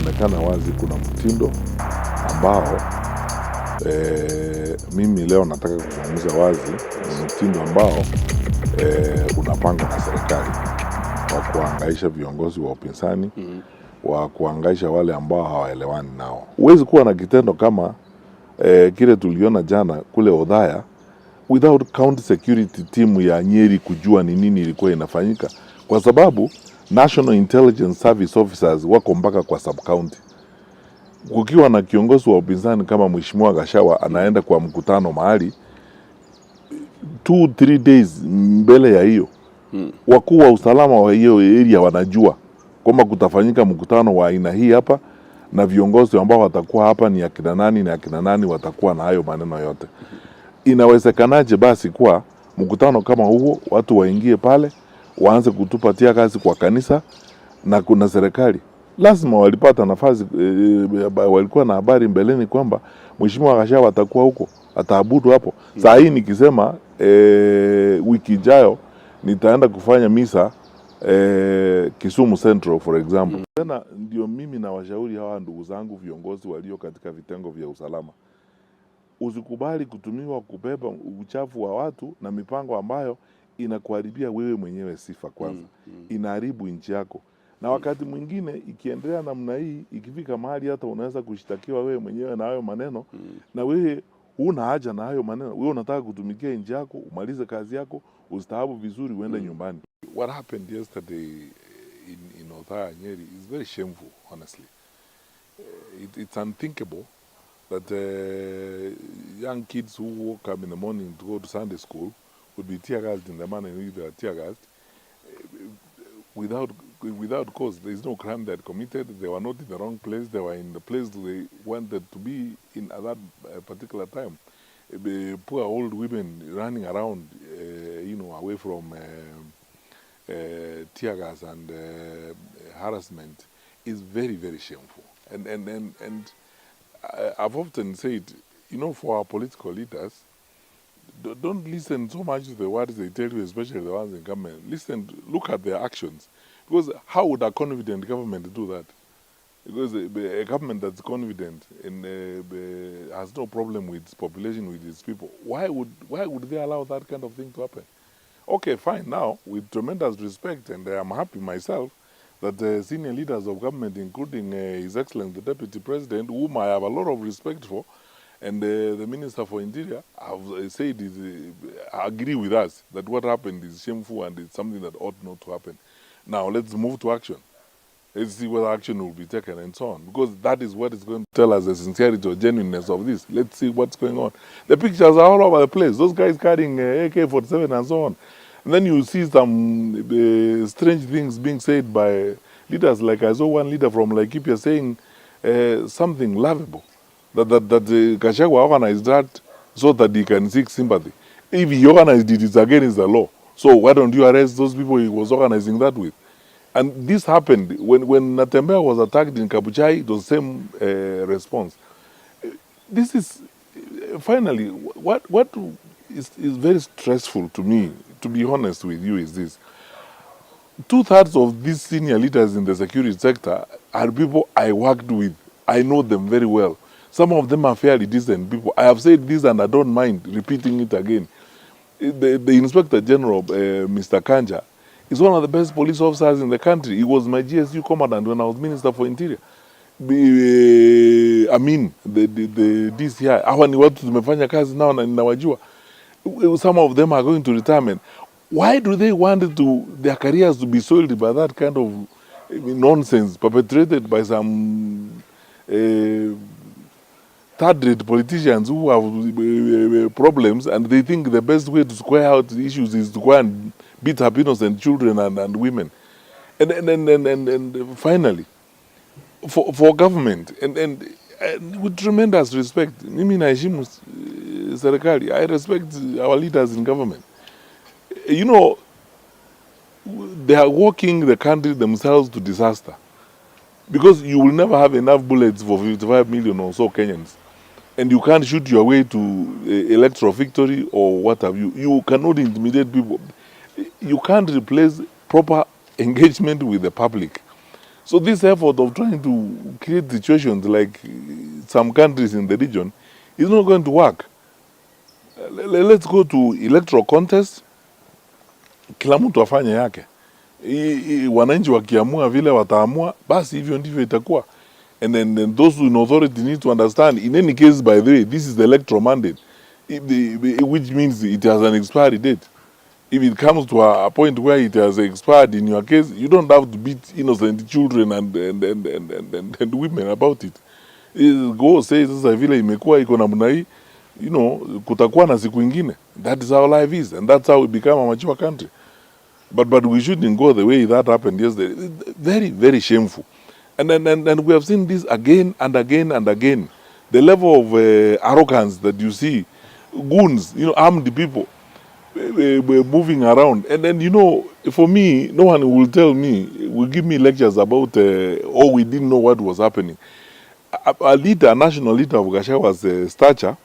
inaonekana wazi kuna mtindo ambao mimi leo nataka kuzungumza wazi, ni mtindo ambao unapangwa na serikali wa kuhangaisha viongozi wa upinzani, wa kuhangaisha wale ambao hawaelewani nao. Huwezi kuwa na kitendo kama kile tuliona jana kule Odhaya without county security team ya Nyeri kujua ni nini ilikuwa inafanyika, kwa sababu National Intelligence Service officers wako mpaka kwa sub county. Kukiwa na kiongozi wa upinzani kama Mheshimiwa Gachagua anaenda kwa mkutano mahali 2-3 days mbele ya hiyo, wakuu wa usalama wa hiyo area wanajua kwamba kutafanyika mkutano wa aina hii hapa, na viongozi ambao watakuwa hapa ni akina nani na akina nani watakuwa na hayo maneno yote. Inawezekanaje basi kwa mkutano kama huo watu waingie pale waanze kutupatia kazi kwa kanisa na kuna serikali? Lazima walipata nafasi, walikuwa na habari mbeleni kwamba Mheshimiwa Gachagua atakuwa huko, ataabudu hapo. Saa hii nikisema wiki ijayo nitaenda kufanya misa Kisumu Central for example. Tena ndio mimi na washauri hawa ndugu zangu viongozi walio katika vitengo vya usalama, usikubali kutumiwa kubeba uchafu wa watu na mipango ambayo inakuharibia wewe mwenyewe sifa kwanza. Inaharibu nchi yako. Na wakati mwingine ikiendelea namna hii, ikifika mahali hata unaweza kushtakiwa wewe mwenyewe na hayo maneno, na wewe huna haja na hayo maneno. Wewe unataka kutumikia nchi yako, umalize kazi yako, ustaabu vizuri, uende nyumbani. What happened yesterday in Odhaya, Nyeri is very shameful, honestly. It's unthinkable that young kids who woke up in the morning to go to Sunday school would be tear-gassed in the manner in which they are tear-gassed without cause. There is no crime they had committed. They were not in the wrong place. They were in the place they wanted to be in at that particular time. Poor old women running around, away from tear gas and harassment is very, very shameful. And I've often said, for our political leaders, don't listen so much to the words they tell you, especially the ones in government. Look at their actions. Because how would a confident government do that? Because a government that's confident and has no problem with its population, with its people, why would they allow that kind of thing to happen? Okay, fine. Now, with tremendous respect, and I'm happy myself that the senior leaders of government, including His Excellency the Deputy President, whom I have a lot of respect for, and the Minister for Interior, have said agree with us that what happened is shameful and it's something that ought not to happen. Now, let's move to action. Let's see whether action will be taken and so on. Because that is what is going to tell us the sincerity or genuineness of this. Let's see what's going on. The pictures are all over the place. Those guys carrying AK-47 and so on. And then you see some strange things being said by leaders. Like I saw one leader from Laikipia saying something laughable. That Gachagua organized that so that he can seek sympathy. If he organized it, it's against the law. So why don't you arrest those people he was organizing that with? And this happened when Natembeya was attacked in Kabuchai, the same response. This is, finally, what is very stressful to me, to be honest with you, is this. 2/3 of these senior leaders in the security sector are people I worked with. I know them very well. Some of them are fairly decent people. I have said this and I don't mind repeating it again. The Inspector General, Mr. Kanja, is one of the best police officers in the country. He was my GSU commandant when I was Minister for Interior. The DCI, hawa ni watu tumefanya kazi nao na ninawajua. Some of them are going to retirement. Why do they want their careers to be soiled by that kind of nonsense perpetrated by some third-rate politicians who have problems, and they think the best way to square out the issues is to go and beat up innocent children and women. And finally, for government, and with tremendous respect, mimi naheshimu serikali, I respect our leaders in government. They are walking the country themselves to disaster. Because you will never have enough bullets for 55 million or so Kenyans. And you can't shoot your way to electoral victory or what have you. You cannot intimidate people. You can't replace proper engagement with the public. So this effort of trying to create situations like some countries in the region is not going to work. Let's go to electoral contest, kila mtu afanye yake. Wananchi wakiamua vile wataamua, basi hivyo ndivyo itakuwa. And then those who in authority need to understand, in any case, by the way, this is the electoral mandate, which means it has an expiry date. If it comes to a point where it has expired in your case, you don't have to beat innocent children and women about it. Go say sasa vile imekuwa iko namna hii, kutakuwa na siku ingine. That is how life is, and that's how we become a mature country. But we shouldn't go the way that happened yesterday. Very, very shameful. And we have seen this again and again and again. The level of arrogance that you see, goons, armed people, moving around. And then, for me, no one will tell me, will give me lectures about, we didn't know what was happening. A national leader of Gachagua's stature,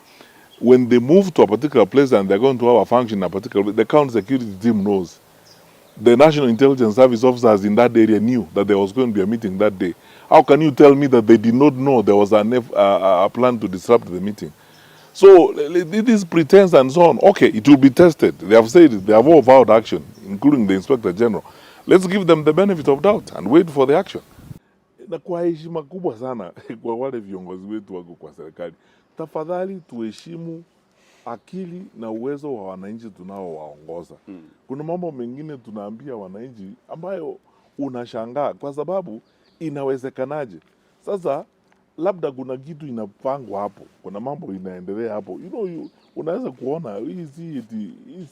when they move to a particular place and they're going to have a function in a particular place, the county security team knows. The National Intelligence Service officers in that area knew that there was going to be a meeting that day. How can you tell me that they did not know there was a plan to disrupt the meeting? So this pretense and so on, okay, it will be tested. They have said they have all vowed action, including the Inspector General. Let's give them the benefit of doubt and wait for the action. Na kwa heshima kubwa sana kwa wale viongozi wetu wako kwa serikali, tafadhali tuheshimu akili na uwezo wa wananchi tunaowaongoza. Kuna mambo mengine tunaambia wananchi ambayo unashangaa kwa sababu inawezekanaje. Sasa labda kuna kitu inapangwa hapo, kuna mambo inaendelea hapo. Unaweza kuona hii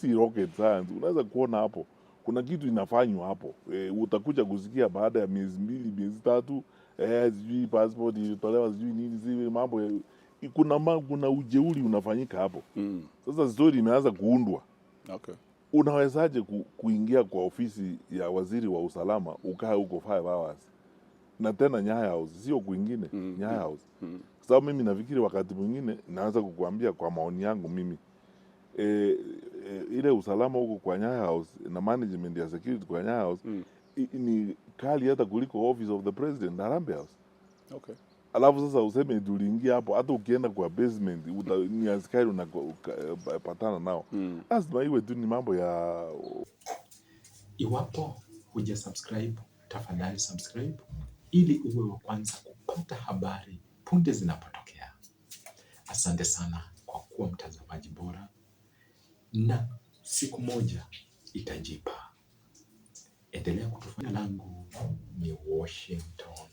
si rocket science. Unaweza kuona hapo kuna kitu inafanywa hapo. Utakuja kusikia baada ya miezi 2, miezi 3, sijui passport ilitolewa, sijui nini, sijui mambo kuna ujeuri unafanyika hapo. Sasa story imeanza kuundwa. Okay. Unawezaje kuingia kwa ofisi ya waziri wa usalama ukae huko 5 hours? Na tena Nyaya House, sio kwingine, Nyaya House. Sababu mimi nafikiri wakati mwingine naanza kukuambia kwa maoni yangu mimi. Ile usalama huko kwa Nyaya House na management ya security kwa Nyaya House ni kali hata kuliko office of the president na Harambee House. Okay. Alafu sasa useme tuliingia hapo, hata ukienda kwa basement ni askari unapatana nao. Lazima iwe tu ni mambo ya... Iwapo hujasubscribe, tafadhali subscribe ili uwe wa kwanza kupata habari punde zinapotokea. Asante sana kwa kuwa mtazamaji bora, na siku moja itajipa. Endelea kutufuatilia. Langu ni Washington.